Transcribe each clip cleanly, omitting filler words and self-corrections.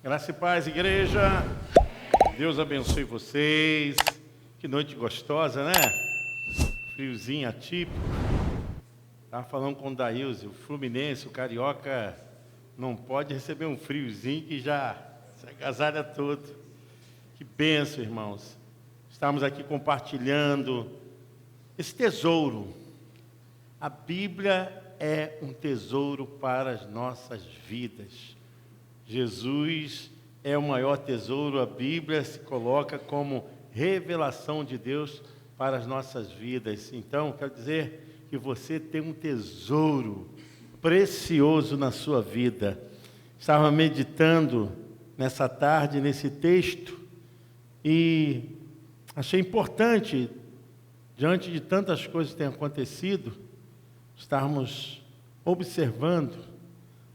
Graça e paz, igreja. Deus abençoe vocês. Que noite gostosa, né? Friozinho atípico. Estava falando com o Daílson, o Fluminense, o Carioca, não pode receber um friozinho que já se agasalha todo. Que bênção, irmãos. Estamos aqui compartilhando esse tesouro. A Bíblia é um tesouro para as nossas vidas. Jesus é o maior tesouro, a Bíblia se coloca como revelação de Deus para as nossas vidas. Então, quero dizer que você tem um tesouro precioso na sua vida. Estava meditando nessa tarde, nesse texto, e achei importante, diante de tantas coisas que têm acontecido, estarmos observando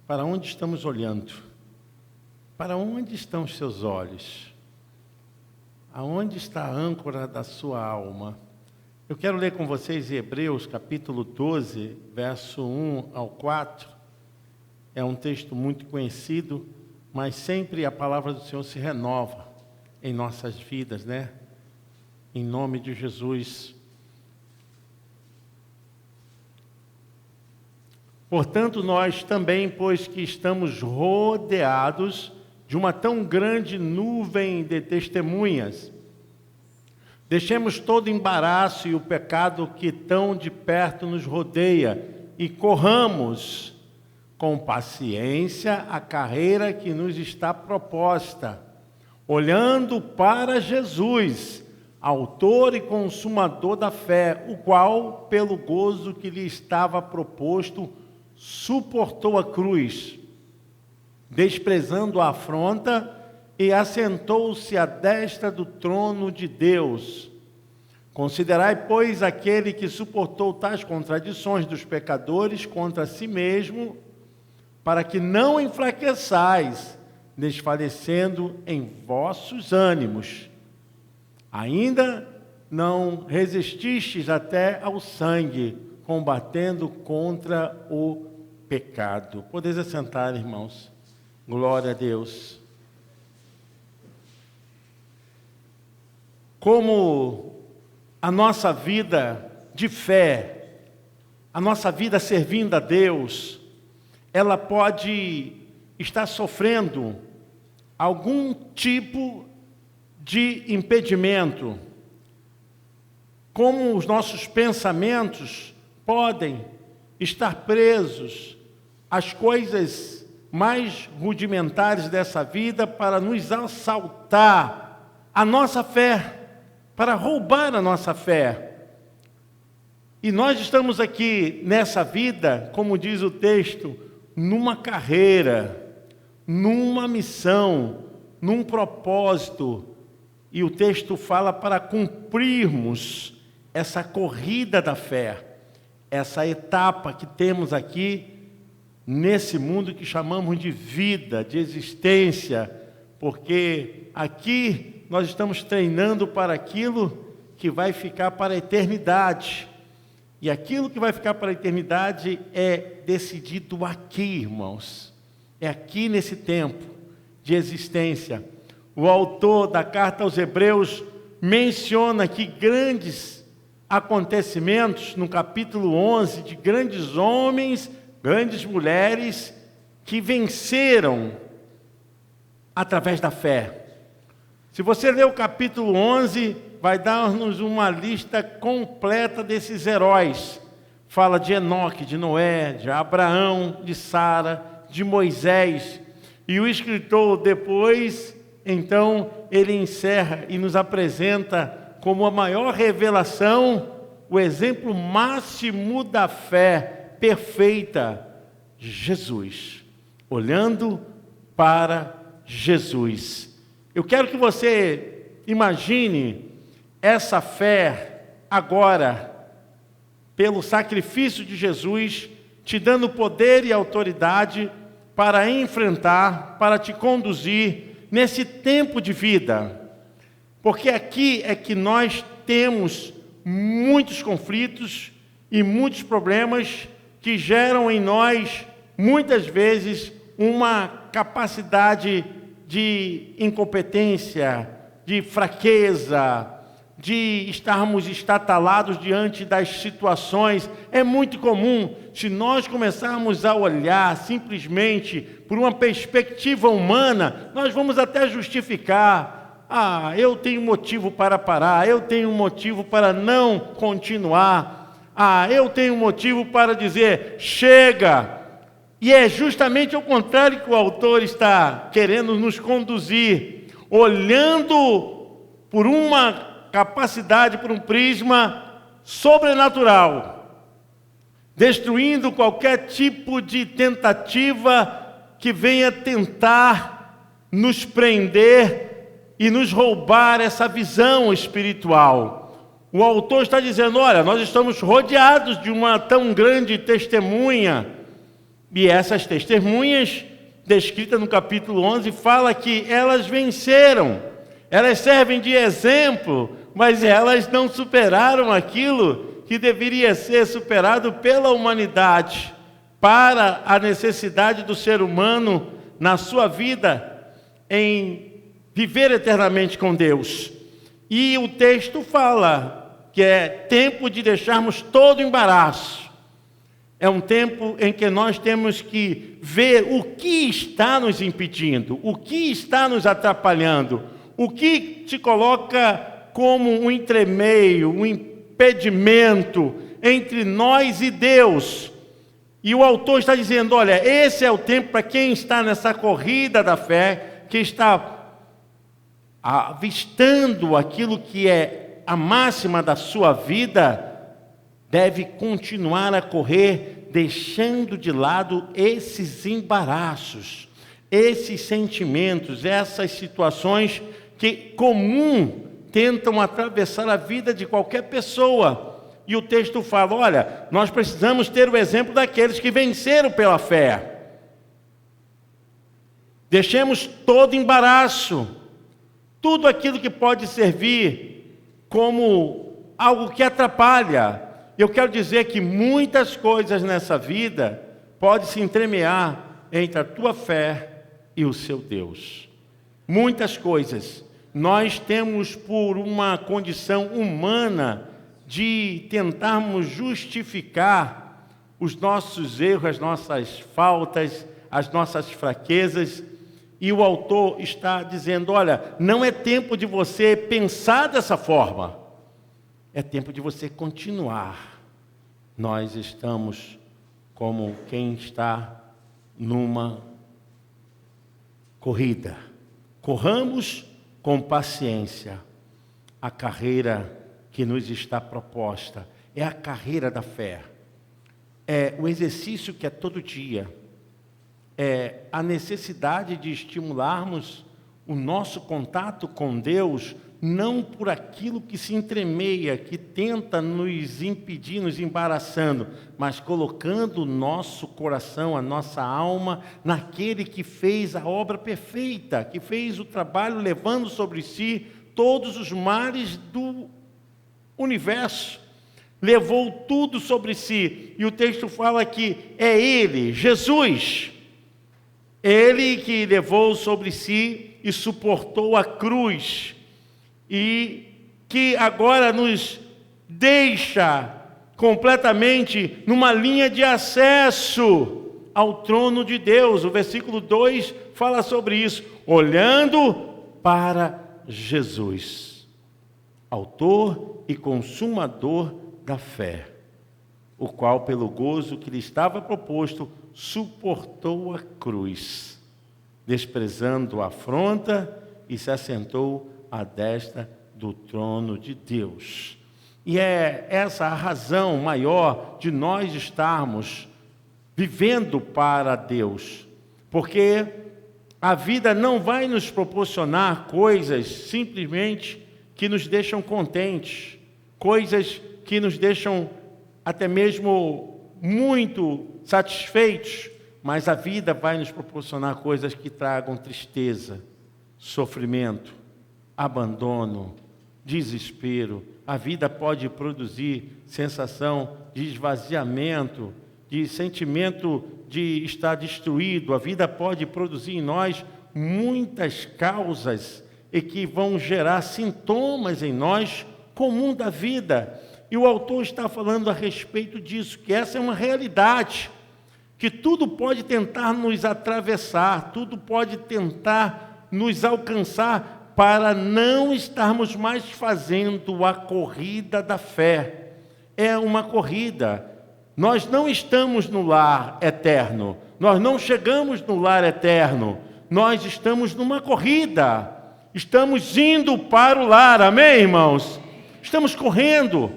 para onde estamos olhando. Para onde estão os seus olhos? Aonde está a âncora da sua alma? Eu quero ler com vocês Hebreus capítulo 12, verso 1 ao 4. É um texto muito conhecido, mas sempre a palavra do Senhor se renova em nossas vidas, né? Em nome de Jesus. Portanto, nós também, pois que estamos rodeados de uma tão grande nuvem de testemunhas, deixemos todo embaraço e o pecado que tão de perto nos rodeia e corramos com paciência a carreira que nos está proposta, olhando para Jesus, autor e consumador da fé, o qual, pelo gozo que lhe estava proposto, suportou a cruz, desprezando a afronta, e assentou-se à destra do trono de Deus. Considerai, pois, aquele que suportou tais contradições dos pecadores contra si mesmo, para que não enfraqueçais, desfalecendo em vossos ânimos. Ainda não resististes até ao sangue, combatendo contra o pecado. Podeis assentar, irmãos. Glória a Deus. Como a nossa vida de fé, a nossa vida servindo a Deus, ela pode estar sofrendo algum tipo de impedimento. Como os nossos pensamentos podem estar presos às coisas mais rudimentares dessa vida para nos assaltar a nossa fé, para roubar a nossa fé. E nós estamos aqui nessa vida, como diz o texto, numa carreira, numa missão, num propósito. E o texto fala para cumprirmos essa corrida da fé, essa etapa que temos aqui nesse mundo que chamamos de vida, de existência, porque aqui nós estamos treinando para aquilo que vai ficar para a eternidade. E aquilo que vai ficar para a eternidade é decidido aqui, irmãos. É aqui nesse tempo de existência. O autor da carta aos Hebreus menciona aqui grandes acontecimentos, no capítulo 11, de grandes homens, grandes mulheres que venceram através da fé. Se você ler o capítulo 11, vai dar-nos uma lista completa desses heróis. Fala de Enoque, de Noé, de Abraão, de Sara, de Moisés. E o escritor depois, então, ele encerra e nos apresenta como a maior revelação, o exemplo máximo da fé perfeita, Jesus, olhando para Jesus. Eu quero que você imagine essa fé agora, pelo sacrifício de Jesus, te dando poder e autoridade para enfrentar, para te conduzir nesse tempo de vida. Porque aqui é que nós temos muitos conflitos e muitos problemas que geram em nós, muitas vezes, uma capacidade de incompetência, de fraqueza, de estarmos estatalados diante das situações. É muito comum, se nós começarmos a olhar simplesmente por uma perspectiva humana, nós vamos até justificar. Eu tenho motivo para parar, eu tenho motivo para não continuar, eu tenho motivo para dizer, chega. E é justamente ao contrário que o autor está querendo nos conduzir, olhando por uma capacidade, por um prisma sobrenatural, destruindo qualquer tipo de tentativa que venha tentar nos prender e nos roubar essa visão espiritual. O autor está dizendo, olha, nós estamos rodeados de uma tão grande testemunha, e essas testemunhas, descritas no capítulo 11, fala que elas venceram, elas servem de exemplo, mas elas não superaram aquilo que deveria ser superado pela humanidade, para a necessidade do ser humano, na sua vida, em viver eternamente com Deus. E o texto fala que é tempo de deixarmos todo embaraço. É um tempo em que nós temos que ver o que está nos impedindo, o que está nos atrapalhando, o que se coloca como um entremeio, um impedimento entre nós e Deus. E o autor está dizendo, olha, esse é o tempo para quem está nessa corrida da fé, que está avistando aquilo que é a máxima da sua vida, deve continuar a correr, deixando de lado esses embaraços, esses sentimentos, essas situações que comum tentam atravessar a vida de qualquer pessoa. E o texto fala, olha, nós precisamos ter o exemplo daqueles que venceram pela fé. Deixemos todo embaraço, tudo aquilo que pode servir como algo que atrapalha. Eu quero dizer que muitas coisas nessa vida podem se entremear entre a tua fé e o seu Deus. Muitas coisas. Nós temos, por uma condição humana, de tentarmos justificar os nossos erros, as nossas faltas, as nossas fraquezas. E o autor está dizendo, olha, não é tempo de você pensar dessa forma. É tempo de você continuar. Nós estamos como quem está numa corrida. Corramos com paciência a carreira que nos está proposta. É a carreira da fé. É o exercício que é todo dia. É a necessidade de estimularmos o nosso contato com Deus, não por aquilo que se entremeia, que tenta nos impedir, nos embaraçando, mas colocando o nosso coração, a nossa alma, naquele que fez a obra perfeita, que fez o trabalho levando sobre si todos os males do universo, levou tudo sobre si. E o texto fala que é Ele, Jesus, Ele que levou sobre si e suportou a cruz, e que agora nos deixa completamente numa linha de acesso ao trono de Deus. O versículo 2 fala sobre isso, olhando para Jesus, autor e consumador da fé, o qual, pelo gozo que lhe estava proposto, suportou a cruz, desprezando a afronta, e se assentou à destra do trono de Deus. E é essa a razão maior de nós estarmos vivendo para Deus, porque a vida não vai nos proporcionar coisas simplesmente que nos deixam contentes, coisas que nos deixam até mesmo muito satisfeitos, mas a vida vai nos proporcionar coisas que tragam tristeza, sofrimento, abandono, desespero. A vida pode produzir sensação de esvaziamento, de sentimento de estar destruído. A vida pode produzir em nós muitas causas e que vão gerar sintomas em nós comum da vida. E o autor está falando a respeito disso, que essa é uma realidade, que tudo pode tentar nos atravessar, tudo pode tentar nos alcançar para não estarmos mais fazendo a corrida da fé. É uma corrida. Nós não estamos no lar eterno, nós não chegamos no lar eterno, nós estamos numa corrida, estamos indo para o lar, amém, irmãos? Estamos correndo,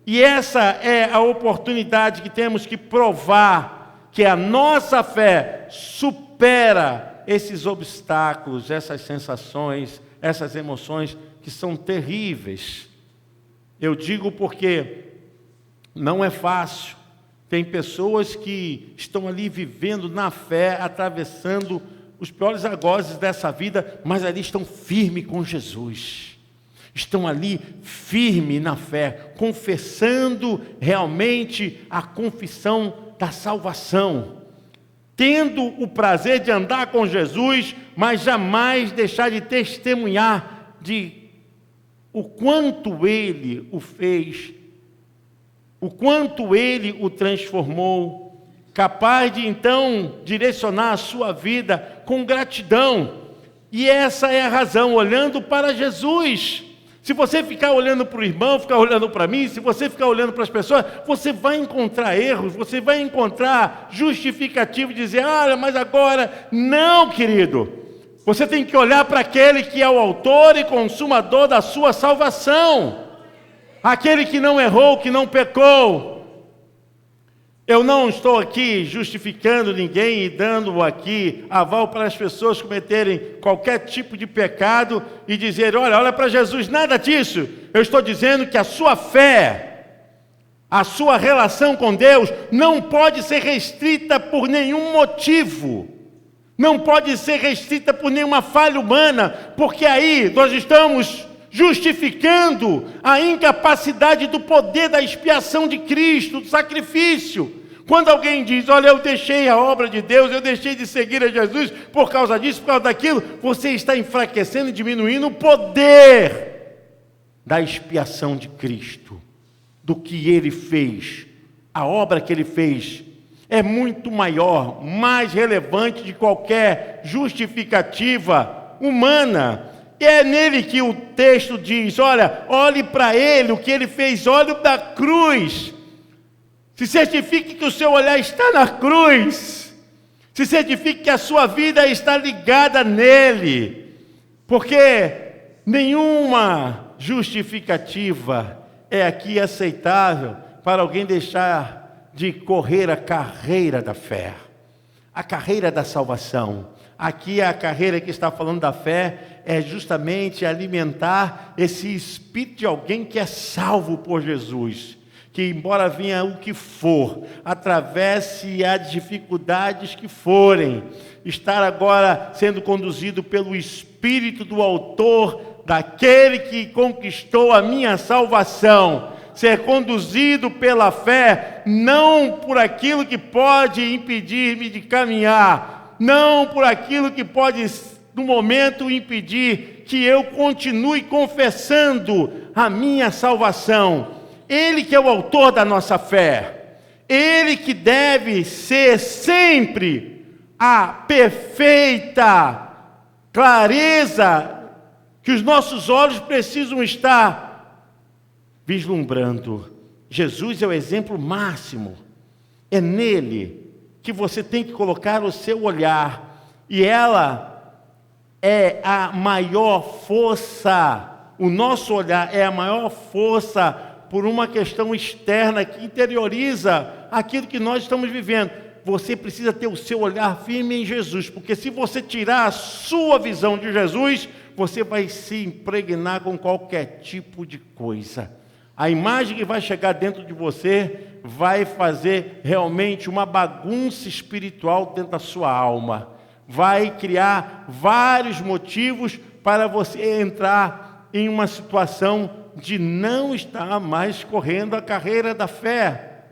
e essa é a oportunidade que temos que provar que a nossa fé supera esses obstáculos, essas sensações, essas emoções que são terríveis. Eu digo porque não é fácil. Tem pessoas que estão ali vivendo na fé, atravessando os piores algozes dessa vida, mas ali estão firmes com Jesus. Estão ali firmes na fé, confessando realmente a confissão da salvação, tendo o prazer de andar com Jesus, mas jamais deixar de testemunhar de o quanto Ele o fez, o quanto Ele o transformou, capaz de então direcionar a sua vida com gratidão. E essa é a razão, olhando para Jesus. Se você ficar olhando para o irmão, ficar olhando para mim, se você ficar olhando para as pessoas, você vai encontrar erros, você vai encontrar justificativo, dizer, mas agora, não, querido. Você tem que olhar para aquele que é o autor e consumador da sua salvação. Aquele que não errou, que não pecou. Eu não estou aqui justificando ninguém e dando aqui aval para as pessoas cometerem qualquer tipo de pecado e dizer, olha para Jesus, nada disso. Eu estou dizendo que a sua fé, a sua relação com Deus não pode ser restrita por nenhum motivo. Não pode ser restrita por nenhuma falha humana, porque aí nós estamos justificando a incapacidade do poder da expiação de Cristo, do sacrifício. Quando alguém diz, olha, eu deixei a obra de Deus, eu deixei de seguir a Jesus por causa disso, por causa daquilo, você está enfraquecendo e diminuindo o poder da expiação de Cristo, do que Ele fez. A obra que Ele fez é muito maior, mais relevante de qualquer justificativa humana. E é nele que o texto diz, olha, olhe para Ele, o que Ele fez, olhe da cruz. Se certifique que o seu olhar está na cruz. Se certifique que a sua vida está ligada nele. Porque nenhuma justificativa é aqui aceitável para alguém deixar de correr a carreira da fé. A carreira da salvação. Aqui a carreira que está falando da fé é justamente alimentar esse espírito de alguém que é salvo por Jesus. Que embora venha o que for, atravesse as dificuldades que forem, estar agora sendo conduzido pelo Espírito do Autor, daquele que conquistou a minha salvação, ser conduzido pela fé, não por aquilo que pode impedir-me de caminhar, não por aquilo que pode, no momento, impedir que eu continue confessando a minha salvação. Ele que é o autor da nossa fé, Ele que deve ser sempre a perfeita clareza que os nossos olhos precisam estar vislumbrando. Jesus é o exemplo máximo, é nele que você tem que colocar o seu olhar, e ela é a maior força, o nosso olhar é a maior força por uma questão externa que interioriza aquilo que nós estamos vivendo. Você precisa ter o seu olhar firme em Jesus, porque se você tirar a sua visão de Jesus, você vai se impregnar com qualquer tipo de coisa. A imagem que vai chegar dentro de você vai fazer realmente uma bagunça espiritual dentro da sua alma. Vai criar vários motivos para você entrar em uma situação de não estar mais correndo a carreira da fé.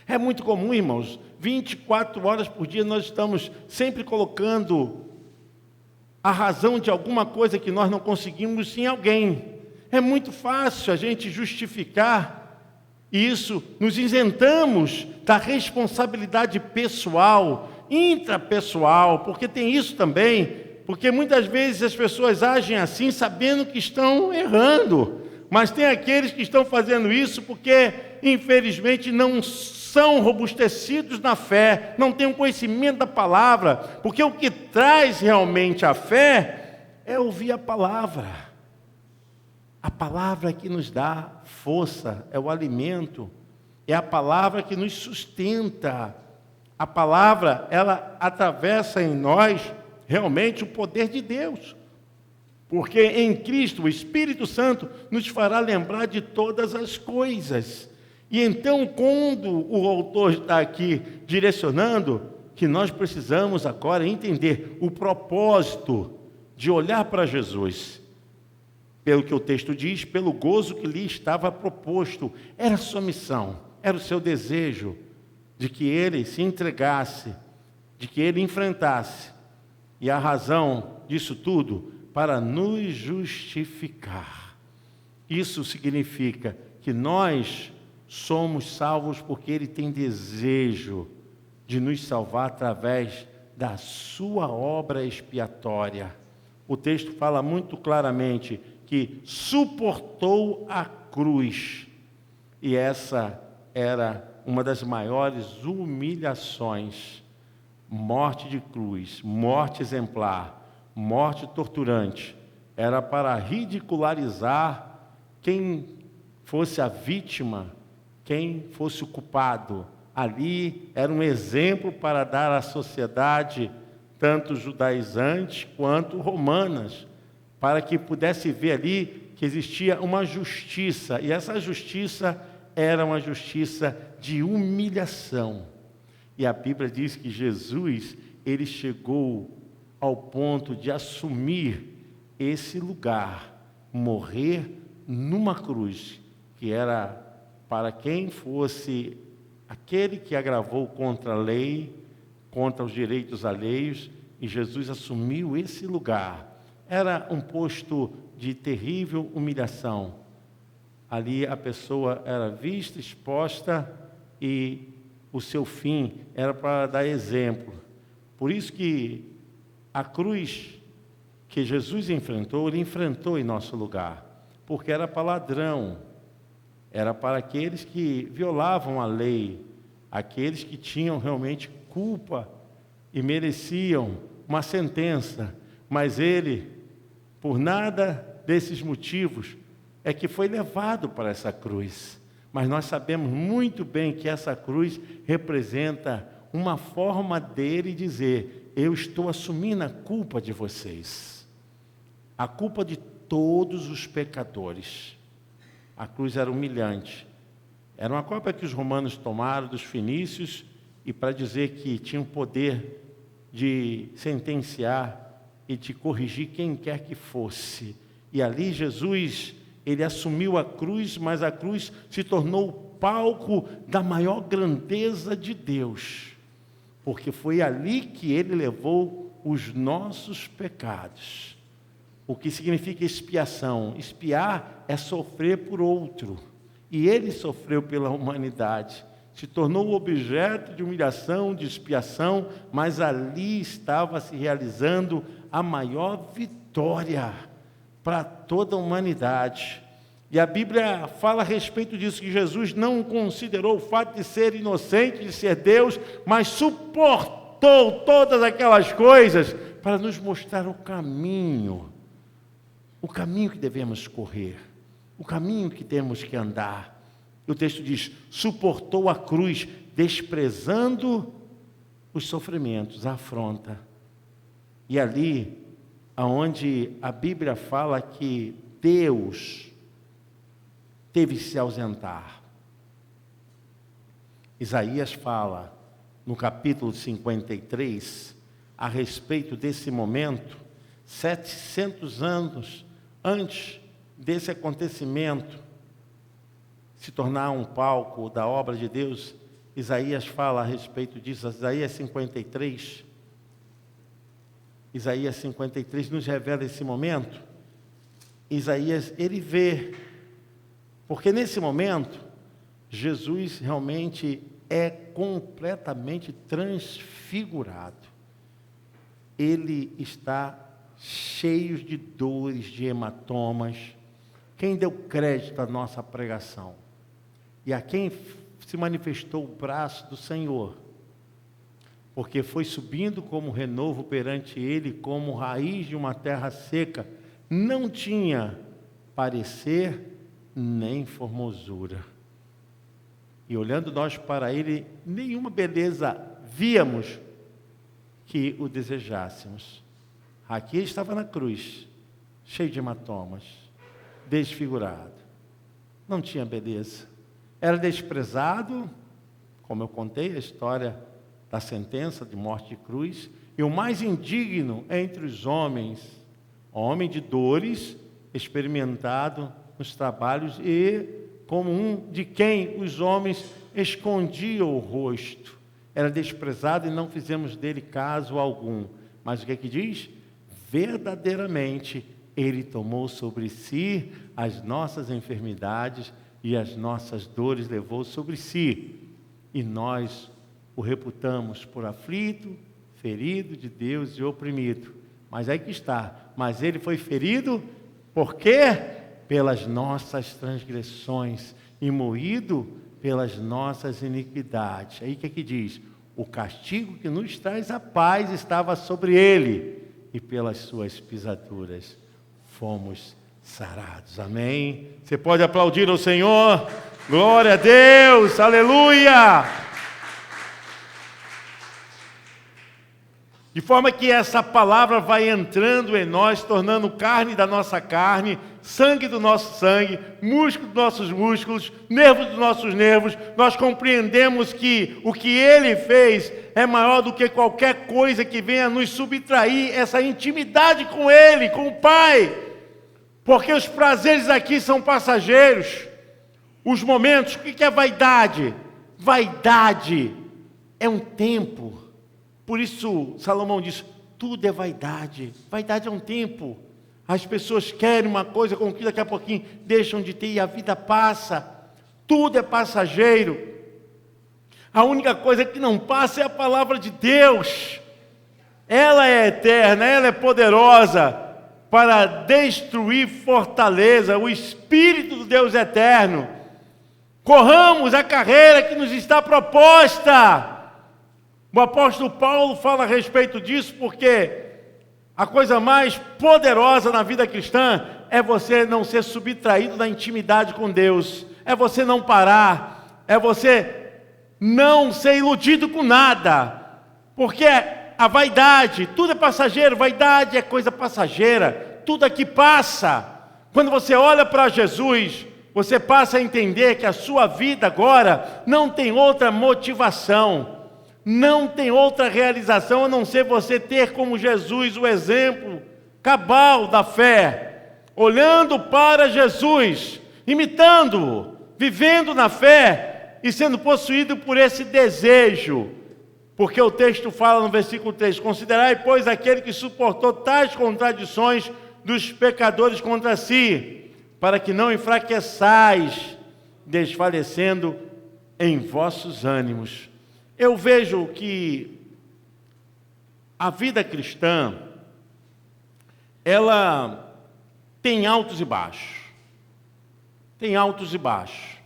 É muito comum, irmãos, 24 horas por dia nós estamos sempre colocando a razão de alguma coisa que nós não conseguimos em alguém. É muito fácil a gente justificar isso, nos isentamos da responsabilidade pessoal, intrapessoal, porque tem isso também, porque muitas vezes as pessoas agem assim sabendo que estão errando, mas tem aqueles que estão fazendo isso porque, infelizmente, não são robustecidos na fé, não têm um conhecimento da palavra, porque o que traz realmente a fé é ouvir a palavra. A palavra que nos dá força, é o alimento, é a palavra que nos sustenta. A palavra, ela atravessa em nós realmente o poder de Deus. Porque em Cristo, o Espírito Santo nos fará lembrar de todas as coisas. E então, quando o autor está aqui direcionando, que nós precisamos agora entender o propósito de olhar para Jesus. Pelo que o texto diz, pelo gozo que lhe estava proposto. Era a sua missão, era o seu desejo de que ele se entregasse, de que ele enfrentasse. E a razão disso tudo, para nos justificar. Isso significa que nós somos salvos porque ele tem desejo de nos salvar através da sua obra expiatória. O texto fala muito claramente que suportou a cruz. E essa era uma das maiores humilhações. Morte de cruz, morte exemplar, morte torturante. Era para ridicularizar quem fosse a vítima, quem fosse o culpado. Ali era um exemplo para dar à sociedade, tanto judaizante quanto romanas, para que pudesse ver ali que existia uma justiça, e essa justiça era uma justiça de humilhação. E a Bíblia diz que Jesus, ele chegou ao ponto de assumir esse lugar, morrer numa cruz, que era para quem fosse aquele que agravou contra a lei, contra os direitos alheios, e Jesus assumiu esse lugar. Era um posto de terrível humilhação. Ali a pessoa era vista, exposta, e o seu fim era para dar exemplo. Por isso que a cruz que Jesus enfrentou, ele enfrentou em nosso lugar, porque era para ladrão, era para aqueles que violavam a lei, aqueles que tinham realmente culpa e mereciam uma sentença, mas ele, por nada desses motivos, é que foi levado para essa cruz. Mas nós sabemos muito bem que essa cruz representa uma forma dele dizer: eu estou assumindo a culpa de vocês, a culpa de todos os pecadores. A cruz era humilhante, era uma cópia que os romanos tomaram dos fenícios, e para dizer que tinham poder de sentenciar e de corrigir quem quer que fosse. E ali Jesus, ele assumiu a cruz, mas a cruz se tornou o palco da maior grandeza de Deus, porque foi ali que ele levou os nossos pecados. O que significa expiação? Expiar é sofrer por outro, e ele sofreu pela humanidade, se tornou objeto de humilhação, de expiação, mas ali estava se realizando a maior vitória para toda a humanidade. E a Bíblia fala a respeito disso, que Jesus não considerou o fato de ser inocente, de ser Deus, mas suportou todas aquelas coisas para nos mostrar o caminho que devemos correr, o caminho que temos que andar. O texto diz: suportou a cruz, desprezando os sofrimentos, a afronta. E ali, aonde a Bíblia fala que Deus teve que se ausentar. Isaías fala, no capítulo 53, a respeito desse momento, 700 anos antes desse acontecimento se tornar um palco da obra de Deus. Isaías fala a respeito disso, Isaías 53, Isaías 53 nos revela esse momento. Isaías, ele vê, porque nesse momento, Jesus realmente é completamente transfigurado. Ele está cheio de dores, de hematomas. Quem deu crédito à nossa pregação? E a quem se manifestou o braço do Senhor? Porque foi subindo como renovo perante ele, como raiz de uma terra seca, não tinha parecer nem formosura. E olhando nós para ele, nenhuma beleza víamos que o desejássemos. Aqui ele estava na cruz, cheio de hematomas, desfigurado. Não tinha beleza. Era desprezado, como eu contei a história da sentença de morte de cruz, e o mais indigno entre os homens, homem de dores, experimentado nos trabalhos e como um de quem os homens escondiam o rosto. Era desprezado e não fizemos dele caso algum. Mas o que é que diz? Verdadeiramente, ele tomou sobre si as nossas enfermidades e as nossas dores levou sobre si. E nós o reputamos por aflito, ferido de Deus e oprimido. Mas aí que está. Mas ele foi ferido por quê? Pelas nossas transgressões e moído pelas nossas iniquidades. Aí que diz? O castigo que nos traz a paz estava sobre ele, e pelas suas pisaduras fomos sarados. Amém? Você pode aplaudir ao Senhor? Glória a Deus! Aleluia! De forma que essa palavra vai entrando em nós, tornando carne da nossa carne, sangue do nosso sangue, músculo dos nossos músculos, nervos dos nossos nervos. Nós compreendemos que o que Ele fez é maior do que qualquer coisa que venha nos subtrair essa intimidade com Ele, com o Pai. Porque os prazeres aqui são passageiros. Os momentos, o que é vaidade? Vaidade é um tempo. Por isso, Salomão diz, tudo é vaidade. Vaidade é um tempo. As pessoas querem uma coisa com que daqui a pouquinho deixam de ter e a vida passa. Tudo é passageiro. A única coisa que não passa é a palavra de Deus. Ela é eterna, ela é poderosa para destruir fortaleza, o Espírito do Deus eterno. Corramos a carreira que nos está proposta. O apóstolo Paulo fala a respeito disso porque a coisa mais poderosa na vida cristã é você não ser subtraído da intimidade com Deus, é você não parar, é você não ser iludido com nada, porque a vaidade, tudo é passageiro, vaidade é coisa passageira, tudo aqui passa. Quando você olha para Jesus, você passa a entender que a sua vida agora não tem outra motivação, não tem outra realização a não ser você ter como Jesus o exemplo cabal da fé, olhando para Jesus, imitando-o, vivendo na fé e sendo possuído por esse desejo. Porque o texto fala no versículo 3, considerai, pois, aquele que suportou tais contradições dos pecadores contra si, para que não enfraqueçais, desfalecendo em vossos ânimos. Eu vejo que a vida cristã, ela tem altos e baixos. Tem altos e baixos.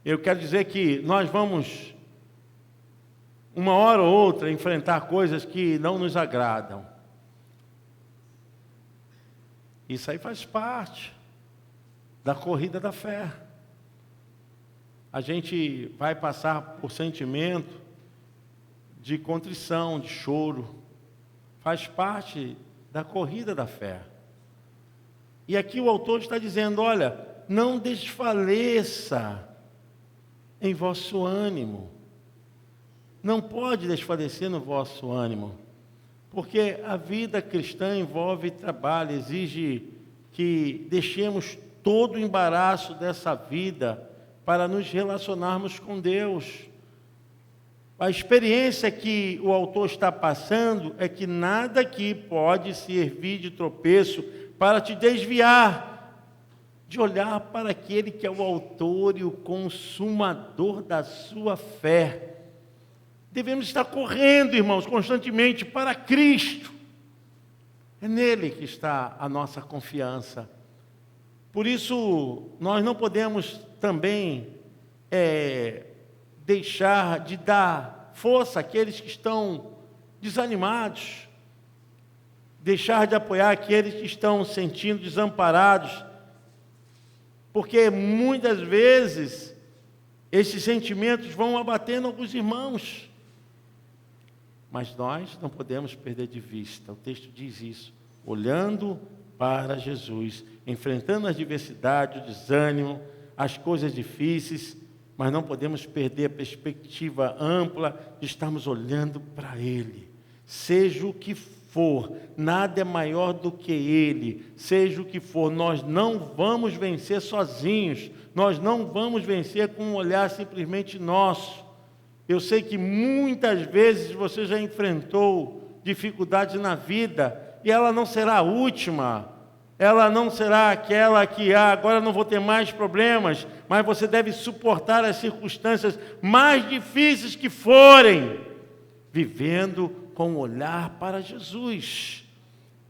Eu quero dizer que nós vamos, uma hora ou outra, enfrentar coisas que não nos agradam. Isso aí faz parte da corrida da fé. A gente vai passar por sentimento de contrição, de choro. Faz parte da corrida da fé. E aqui o autor está dizendo, olha, não desfaleça em vosso ânimo. Não pode desfalecer no vosso ânimo. Porque a vida cristã envolve trabalho, exige que deixemos todo o embaraço dessa vida para nos relacionarmos com Deus. A experiência que o autor está passando é que nada aqui pode servir de tropeço para te desviar de olhar para aquele que é o autor e o consumador da sua fé. Devemos estar correndo, irmãos, constantemente para Cristo. É nele que está a nossa confiança. Por isso, nós não podemos também deixar de dar força àqueles que estão desanimados, deixar de apoiar aqueles que estão sentindo desamparados, porque muitas vezes esses sentimentos vão abatendo alguns irmãos. Mas nós não podemos perder de vista, o texto diz isso, olhando para Jesus, enfrentando as diversidades, o desânimo, as coisas difíceis, mas não podemos perder a perspectiva ampla de estarmos olhando para Ele. Seja o que for, nada é maior do que Ele, seja o que for, nós não vamos vencer sozinhos, nós não vamos vencer com um olhar simplesmente nosso. Eu sei que muitas vezes você já enfrentou dificuldades na vida, e ela não será a última, ela não será aquela que agora não vou ter mais problemas, mas você deve suportar as circunstâncias mais difíceis que forem, vivendo com o olhar para Jesus.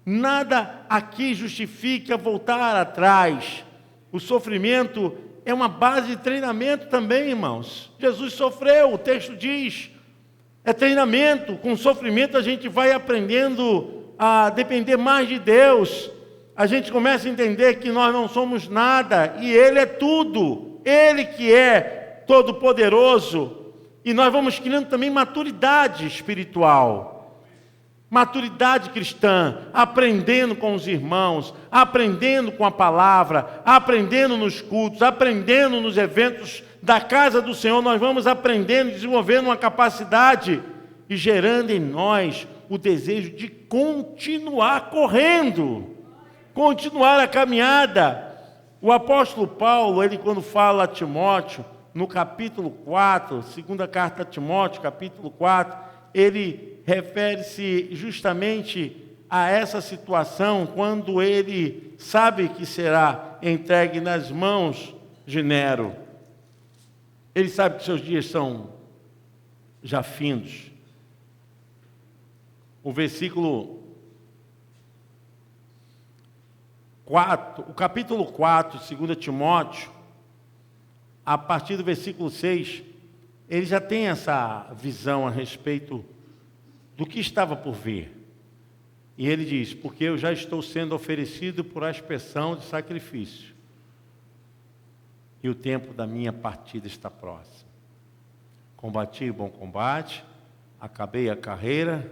Nada aqui justifica voltar atrás. O sofrimento é uma base de treinamento também, irmãos. Jesus sofreu, o texto diz. É treinamento. Com sofrimento a gente vai aprendendo a depender mais de Deus. A gente começa a entender que nós não somos nada e Ele é tudo. Ele que é todo-poderoso. E nós vamos criando também maturidade espiritual. Maturidade cristã, aprendendo com os irmãos, aprendendo com a palavra, aprendendo nos cultos, aprendendo nos eventos da casa do Senhor. Nós vamos aprendendo, desenvolvendo uma capacidade e gerando em nós o desejo de continuar correndo, continuar a caminhada. O apóstolo Paulo, ele quando fala a Timóteo, no capítulo 4, segunda carta a Timóteo, capítulo 4, ele refere-se justamente a essa situação quando ele sabe que será entregue nas mãos de Nero. Ele sabe que seus dias são já findos. O versículo 4, o capítulo 4, 2 Timóteo, a partir do versículo 6, ele já tem essa visão a respeito do que estava por vir. E ele diz, porque eu já estou sendo oferecido por aspersão de sacrifício, e o tempo da minha partida está próximo. Combati o bom combate, acabei a carreira,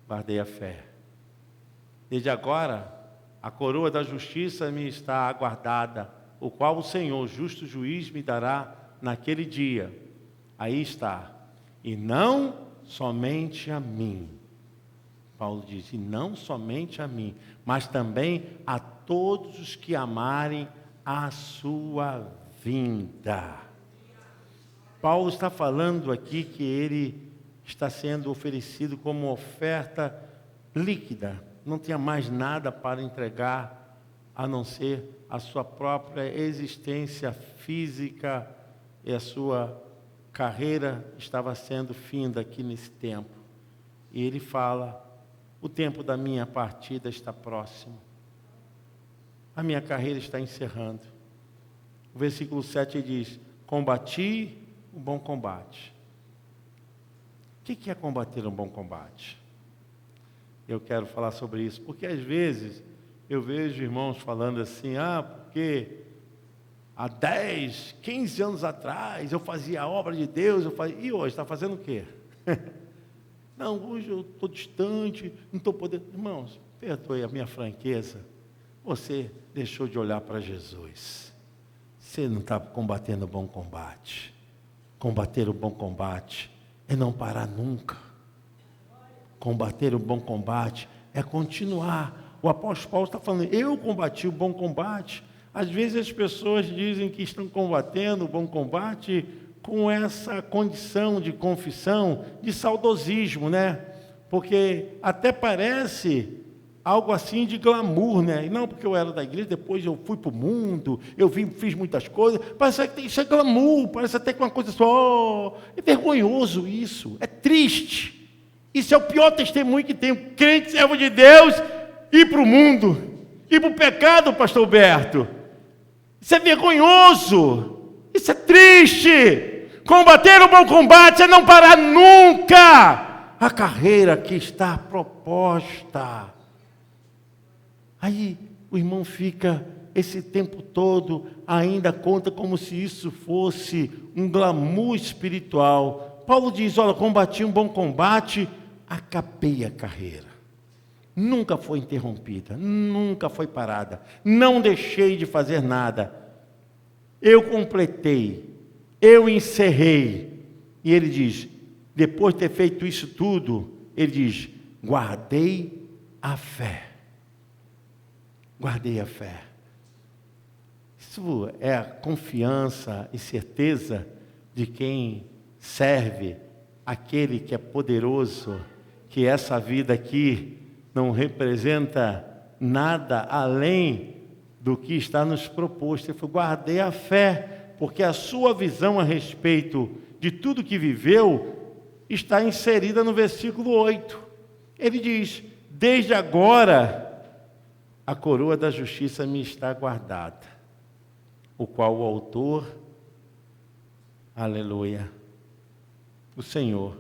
guardei a fé. Desde agora, a coroa da justiça me está aguardada, o qual o Senhor, justo juiz, me dará naquele dia. Aí está. E não somente a mim. Paulo diz, e não somente a mim, mas também a todos os que amarem a sua vinda. Paulo está falando aqui que ele está sendo oferecido como oferta líquida. Não tinha mais nada para entregar, a não ser a sua própria existência física e a sua carreira estava sendo finda aqui nesse tempo. E ele fala, o tempo da minha partida está próximo. A minha carreira está encerrando. O versículo 7 diz, combati o bom combate. O que é combater um bom combate? Eu quero falar sobre isso, porque às vezes eu vejo irmãos falando assim, porque há 10, 15 anos atrás eu fazia a obra de Deus, e hoje está fazendo o quê? Não, hoje eu estou distante, não estou podendo. Irmãos, perdoe a minha franqueza, você deixou de olhar para Jesus. Você não está combatendo o bom combate. Combater o bom combate é não parar nunca. Combater o bom combate é continuar. O apóstolo Paulo está falando, eu combati o bom combate. Às vezes as pessoas dizem que estão combatendo o bom combate com essa condição de confissão, de saudosismo, né? Porque até parece algo assim de glamour, né? E não porque eu era da igreja, depois eu fui para o mundo, fiz muitas coisas. Parece que isso é glamour, parece até que uma coisa só. É vergonhoso isso, é triste. Isso é o pior testemunho que tem. O crente, servo de Deus, ir para o mundo, ir para o pecado, pastor Alberto. Isso é vergonhoso, isso é triste. Combater o bom combate é não parar nunca a carreira que está proposta. Aí o irmão fica esse tempo todo, ainda conta como se isso fosse um glamour espiritual. Paulo diz, olha, combati um bom combate, acabei a carreira. Nunca foi interrompida, nunca foi parada, não deixei de fazer nada. Eu completei, eu encerrei. E ele diz, depois de ter feito isso tudo, ele diz, guardei a fé. Guardei a fé. Isso é a confiança e certeza de quem serve aquele que é poderoso, que essa vida aqui não representa nada além do que está nos proposto. Ele falou, guardei a fé, porque a sua visão a respeito de tudo que viveu está inserida no versículo 8. Ele diz, desde agora a coroa da justiça me está guardada, o qual o autor, aleluia, o Senhor,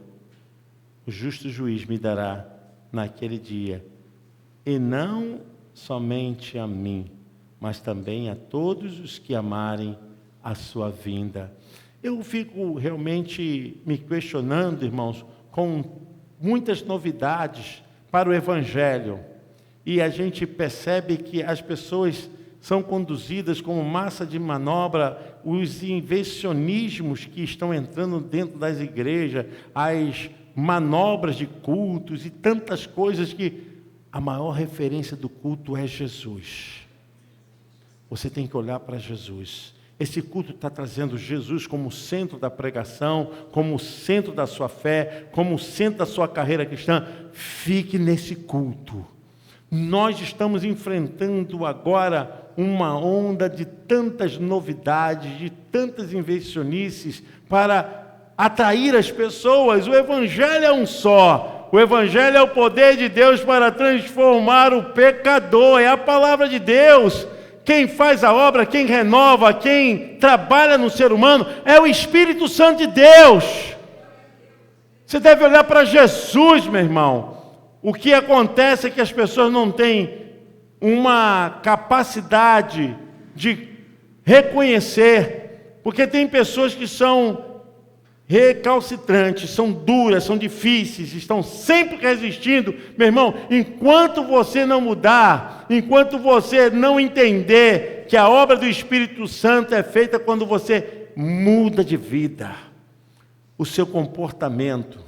o justo juiz me dará naquele dia, e não somente a mim, mas também a todos os que amarem a sua vinda. Eu fico realmente me questionando, irmãos, com muitas novidades para o Evangelho, e a gente percebe que as pessoas são conduzidas como massa de manobra, os invencionismos que estão entrando dentro das igrejas, as manobras de cultos e tantas coisas que a maior referência do culto é Jesus. Você tem que olhar para Jesus. Esse culto está trazendo Jesus como centro da pregação, como centro da sua fé, como centro da sua carreira cristã. Fique nesse culto. Nós estamos enfrentando agora uma onda de tantas novidades, de tantas invencionices para atrair as pessoas. O Evangelho é um só. O Evangelho é o poder de Deus para transformar o pecador. É a palavra de Deus. Quem faz a obra, quem renova, quem trabalha no ser humano é o Espírito Santo de Deus. Você deve olhar para Jesus, meu irmão. O que acontece é que as pessoas não têm uma capacidade de reconhecer, porque tem pessoas que são recalcitrantes, são duras, são difíceis, estão sempre resistindo. Meu irmão, enquanto você não mudar, enquanto você não entender que a obra do Espírito Santo é feita quando você muda de vida, o seu comportamento,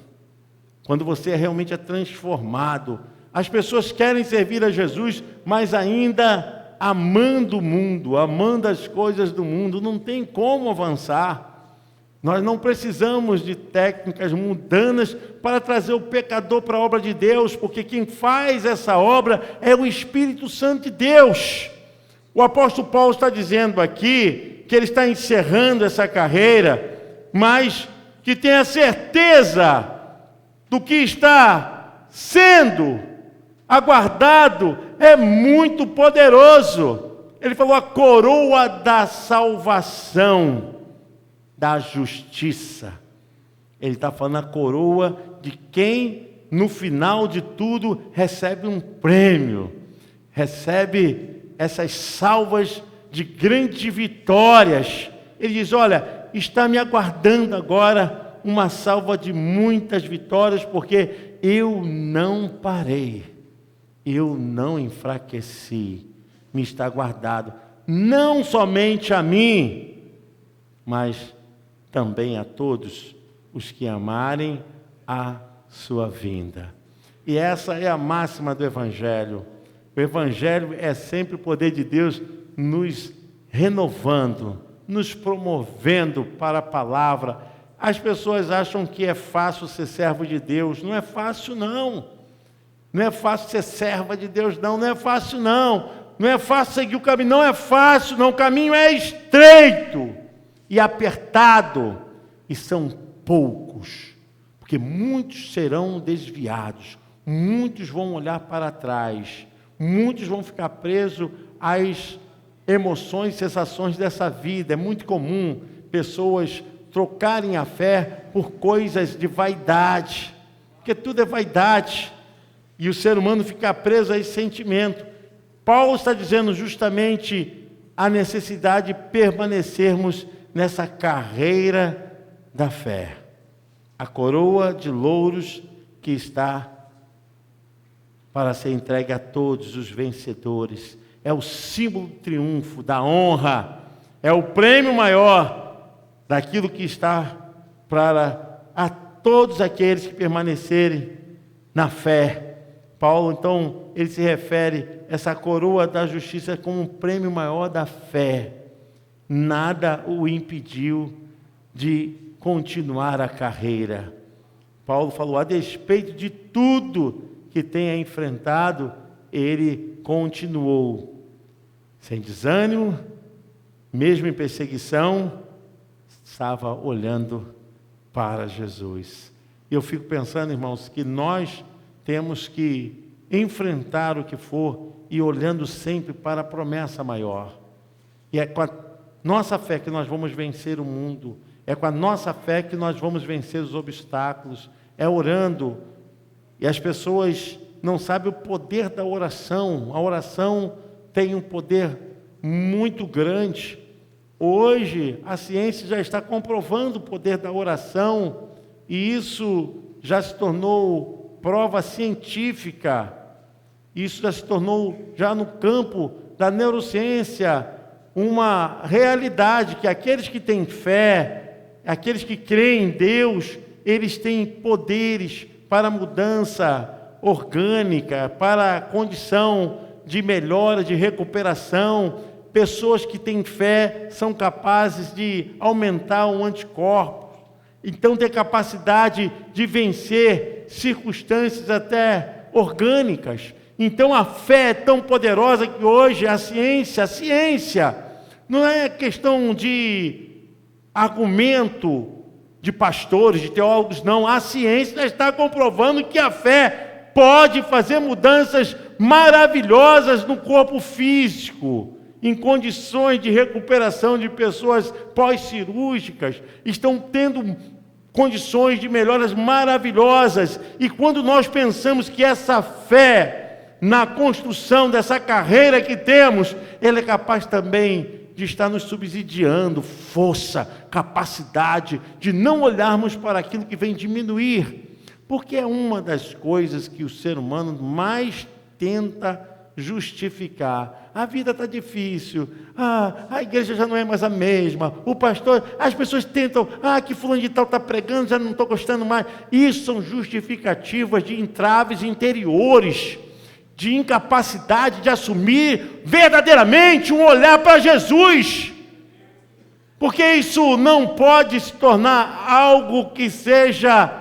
quando você realmente é transformado. As pessoas querem servir a Jesus, mas ainda amando o mundo, amando as coisas do mundo, não tem como avançar. Nós não precisamos de técnicas mundanas para trazer o pecador para a obra de Deus, porque quem faz essa obra é o Espírito Santo de Deus. O apóstolo Paulo está dizendo aqui que ele está encerrando essa carreira, mas que tem a certeza do que está sendo aguardado é muito poderoso. Ele falou a coroa da salvação, da justiça. Ele está falando a coroa de quem, no final de tudo, recebe um prêmio, recebe essas salvas de grandes vitórias. Ele diz, olha, está me aguardando agora uma salva de muitas vitórias, porque eu não parei, eu não enfraqueci, me está guardado, não somente a mim, mas também a todos os que amarem a sua vinda. E essa é a máxima do Evangelho. O Evangelho é sempre o poder de Deus nos renovando, nos promovendo para a palavra, As pessoas acham que é fácil ser servo de Deus. Não é fácil, não. Não é fácil ser serva de Deus, não. Não é fácil, não. Não é fácil seguir o caminho. Não é fácil, não. O caminho é estreito e apertado. E são poucos. Porque muitos serão desviados. Muitos vão olhar para trás. Muitos vão ficar presos às emoções e sensações dessa vida. É muito comum pessoas trocarem a fé por coisas de vaidade, porque tudo é vaidade, e o ser humano fica preso a esse sentimento. Paulo está dizendo justamente a necessidade de permanecermos nessa carreira da fé, a coroa de louros que está para ser entregue a todos os vencedores, é o símbolo do triunfo, da honra, é o prêmio maior daquilo que está para a todos aqueles que permanecerem na fé. Paulo, então, ele se refere a essa coroa da justiça como um prêmio maior da fé. Nada o impediu de continuar a carreira. Paulo falou, a despeito de tudo que tenha enfrentado, ele continuou, sem desânimo, mesmo em perseguição, estava olhando para Jesus. E eu fico pensando, irmãos, que nós temos que enfrentar o que for e olhando sempre para a promessa maior. E é com a nossa fé que nós vamos vencer o mundo. É com a nossa fé que nós vamos vencer os obstáculos. É orando. E as pessoas não sabem o poder da oração. A oração tem um poder muito grande. Hoje, a ciência já está comprovando o poder da oração, e isso já se tornou prova científica, isso já se tornou, já no campo da neurociência, uma realidade, que aqueles que têm fé, aqueles que creem em Deus, eles têm poderes para mudança orgânica, para a condição de melhora, de recuperação. Pessoas que têm fé são capazes de aumentar o anticorpo, então ter capacidade de vencer circunstâncias até orgânicas. Então a fé é tão poderosa que hoje a ciência não é questão de argumento de pastores, de teólogos, não. A ciência está comprovando que a fé pode fazer mudanças maravilhosas no corpo físico, em condições de recuperação de pessoas pós-cirúrgicas, estão tendo condições de melhoras maravilhosas. E quando nós pensamos que essa fé, na construção dessa carreira que temos, ela é capaz também de estar nos subsidiando força, capacidade, de não olharmos para aquilo que vem diminuir, porque é uma das coisas que o ser humano mais tenta justificar. A vida está difícil, a igreja já não é mais a mesma, o pastor, as pessoas tentam, que fulano de tal está pregando, já não estou gostando mais. Isso são justificativas de entraves interiores, de incapacidade de assumir verdadeiramente um olhar para Jesus, porque isso não pode se tornar algo que seja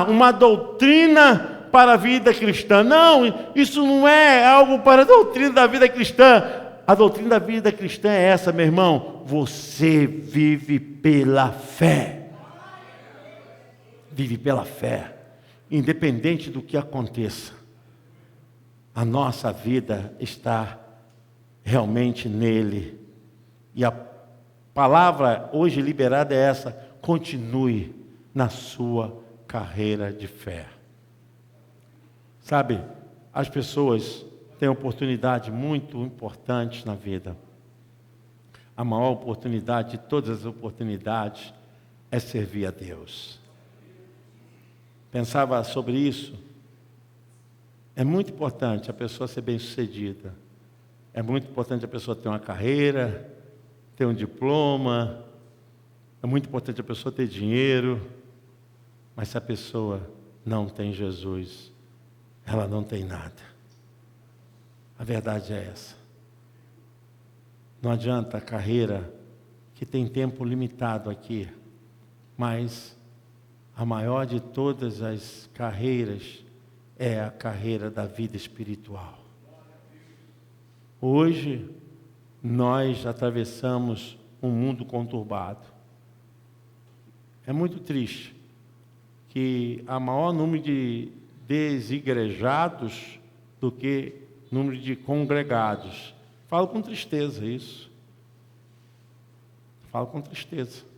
uma doutrina para a vida cristã. Não, isso não é algo para a doutrina da vida cristã. A doutrina da vida cristã é essa, meu irmão: você vive pela fé. Vive pela fé, independente do que aconteça. A nossa vida está realmente nele. E a palavra hoje liberada é essa: continue na sua carreira de fé. Sabe, as pessoas têm oportunidades muito importantes na vida. A maior oportunidade de todas as oportunidades é servir a Deus. Pensava sobre isso. É muito importante a pessoa ser bem-sucedida. É muito importante a pessoa ter uma carreira, ter um diploma. É muito importante a pessoa ter dinheiro. Mas se a pessoa não tem Jesus, ela não tem nada. A verdade é essa. Não adianta a carreira que tem tempo limitado aqui, mas a maior de todas as carreiras é a carreira da vida espiritual. Hoje, nós atravessamos um mundo conturbado. É muito triste que há maior número de desigrejados do que número de congregados. Falo com tristeza isso. Falo com tristeza.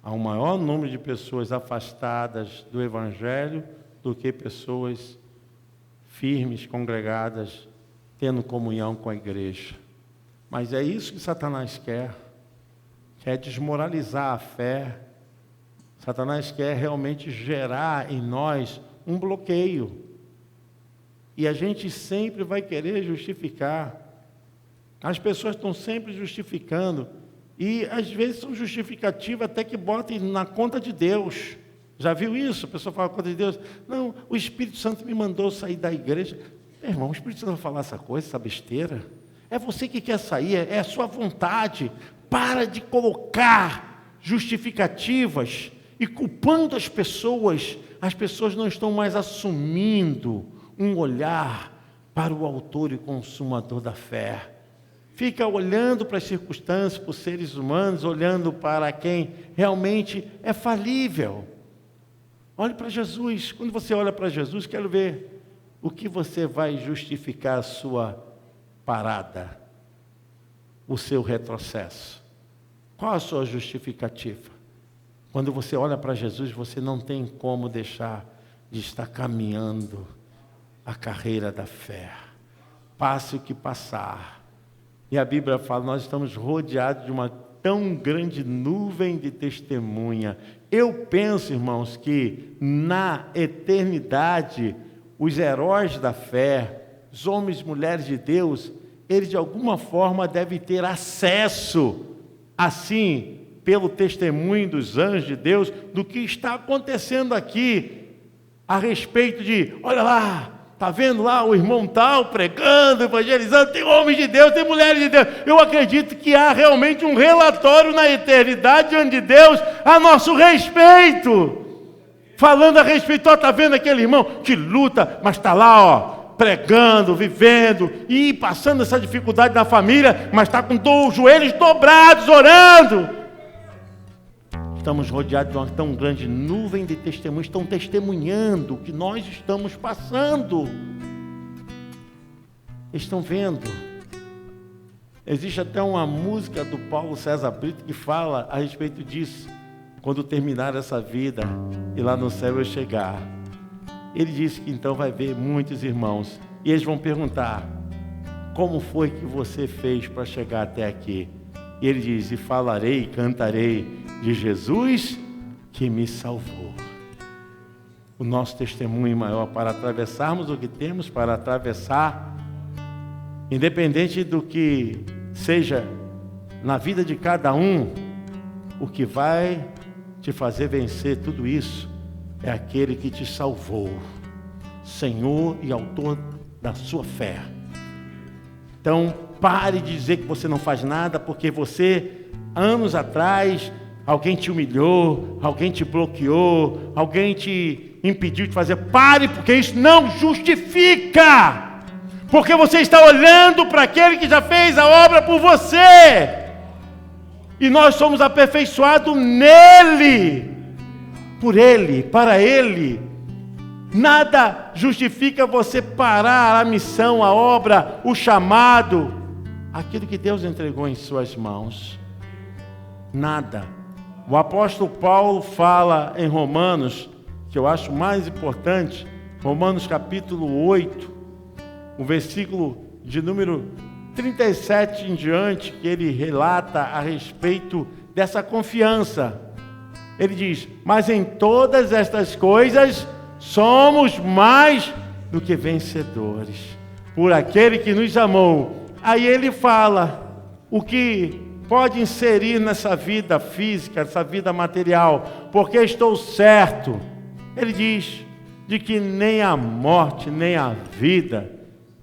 Há um maior número de pessoas afastadas do Evangelho do que pessoas firmes, congregadas, tendo comunhão com a igreja. Mas é isso que Satanás quer. Quer desmoralizar a fé. Satanás quer realmente gerar em nós um bloqueio. E a gente sempre vai querer justificar. As pessoas estão sempre justificando. E às vezes são justificativas até que botem na conta de Deus. Já viu isso? A pessoa fala conta de Deus. Não, o Espírito Santo me mandou sair da igreja. Meu irmão, o Espírito Santo vai falar essa coisa, essa besteira? É você que quer sair, é a sua vontade. Para de colocar justificativas e culpando as pessoas. As pessoas não estão mais assumindo um olhar para o autor e consumador da fé. Fica olhando para as circunstâncias, para os seres humanos, olhando para quem realmente é falível. Olhe para Jesus. Quando você olha para Jesus, quero ver o que você vai justificar a sua parada, o seu retrocesso. Qual a sua justificativa? Quando você olha para Jesus, você não tem como deixar de estar caminhando a carreira da fé. Passe o que passar. E a Bíblia fala, nós estamos rodeados de uma tão grande nuvem de testemunha. Eu penso, irmãos, que na eternidade, os heróis da fé, os homens e mulheres de Deus, eles de alguma forma devem ter acesso, assim, pelo testemunho dos anjos de Deus, do que está acontecendo aqui, a respeito de, olha lá, está vendo lá o irmão tal pregando, evangelizando, tem homens de Deus, tem mulheres de Deus. Eu acredito que há realmente um relatório na eternidade diante de Deus a nosso respeito. Falando a respeito, está vendo aquele irmão que luta, mas está lá, ó, pregando, vivendo, e passando essa dificuldade na família, mas está com os joelhos dobrados, orando. Estamos rodeados de uma tão grande nuvem de testemunhos, estão testemunhando o que nós estamos passando. Estão vendo? Existe até uma música do Paulo César Brito que fala a respeito disso. Quando terminar essa vida e lá no céu eu chegar, ele disse que então vai ver muitos irmãos e eles vão perguntar: como foi que você fez para chegar até aqui? E ele diz: e falarei e cantarei de Jesus que me salvou. O nosso testemunho maior para atravessarmos o que temos para atravessar, independente do que seja na vida de cada um, o que vai te fazer vencer tudo isso é aquele que te salvou, Senhor e autor da sua fé. Então, pare de dizer que você não faz nada, porque você, anos atrás, alguém te humilhou, alguém te bloqueou, alguém te impediu de fazer. Pare, porque isso não justifica. Porque você está olhando para aquele que já fez a obra por você. E nós somos aperfeiçoados nele, por ele, para ele. Nada justifica você parar a missão, a obra, o chamado, aquilo que Deus entregou em suas mãos. Nada. O apóstolo Paulo fala em Romanos, que eu acho mais importante, Romanos capítulo 8, o versículo de número 37 em diante, que ele relata a respeito dessa confiança. Ele diz: mas em todas estas coisas somos mais do que vencedores, por aquele que nos amou. Aí ele fala o que pode inserir nessa vida física, nessa vida material, porque estou certo, ele diz, de que nem a morte, nem a vida,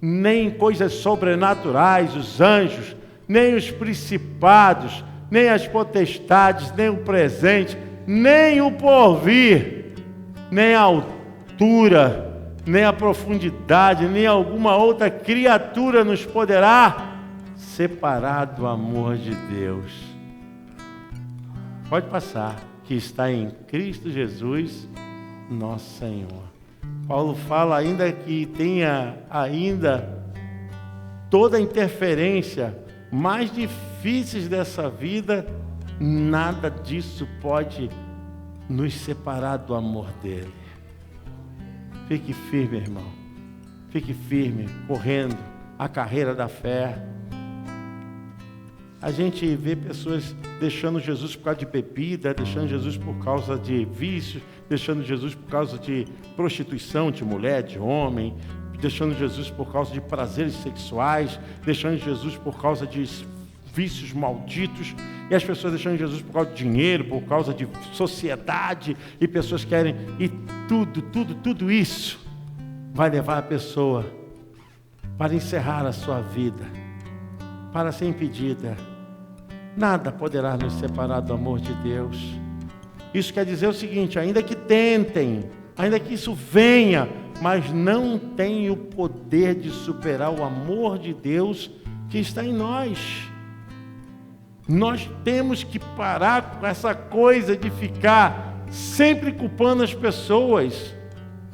nem coisas sobrenaturais, os anjos, nem os principados, nem as potestades, nem o presente, nem o porvir, nem a altura, nem a profundidade, nem alguma outra criatura nos poderá separar do amor de Deus. Pode passar, que está em Cristo Jesus, nosso Senhor. Paulo fala ainda que tenha ainda toda a interferência mais difíceis dessa vida, nada disso pode nos separar do amor dele. Fique firme, irmão. Fique firme, correndo a carreira da fé. A gente vê pessoas deixando Jesus por causa de bebida, deixando Jesus por causa de vícios, deixando Jesus por causa de prostituição de mulher, de homem, deixando Jesus por causa de prazeres sexuais, deixando Jesus por causa de vícios malditos, e as pessoas deixando Jesus por causa de dinheiro, por causa de sociedade, e pessoas querem, e tudo isso vai levar a pessoa para encerrar a sua vida, para ser impedida. Nada poderá nos separar do amor de Deus. Isso quer dizer o seguinte: ainda que tentem, ainda que isso venha, mas não tem o poder de superar o amor de Deus que está em nós. Nós temos que parar com essa coisa de ficar sempre culpando as pessoas.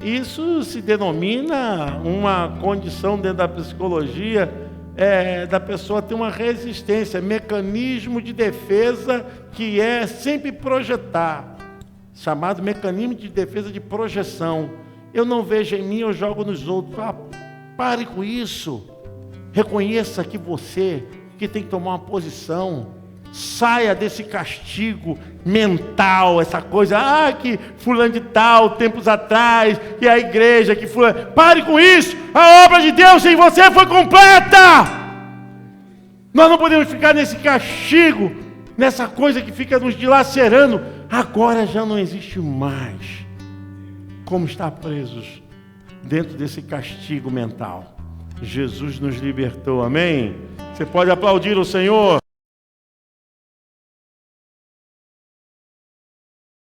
Isso se denomina uma condição dentro da psicologia, da pessoa ter uma resistência, mecanismo de defesa que é sempre projetar, chamado mecanismo de defesa de projeção. Eu não vejo em mim, eu jogo nos outros. Pare com isso. Reconheça que você que tem que tomar uma posição. Saia desse castigo mental, essa coisa, que fulano de tal, tempos atrás, que a igreja, que fulano... Pare com isso! A obra de Deus em você foi completa! Nós não podemos ficar nesse castigo, nessa coisa que fica nos dilacerando. Agora já não existe mais como estar presos dentro desse castigo mental. Jesus nos libertou, amém? Você pode aplaudir o Senhor?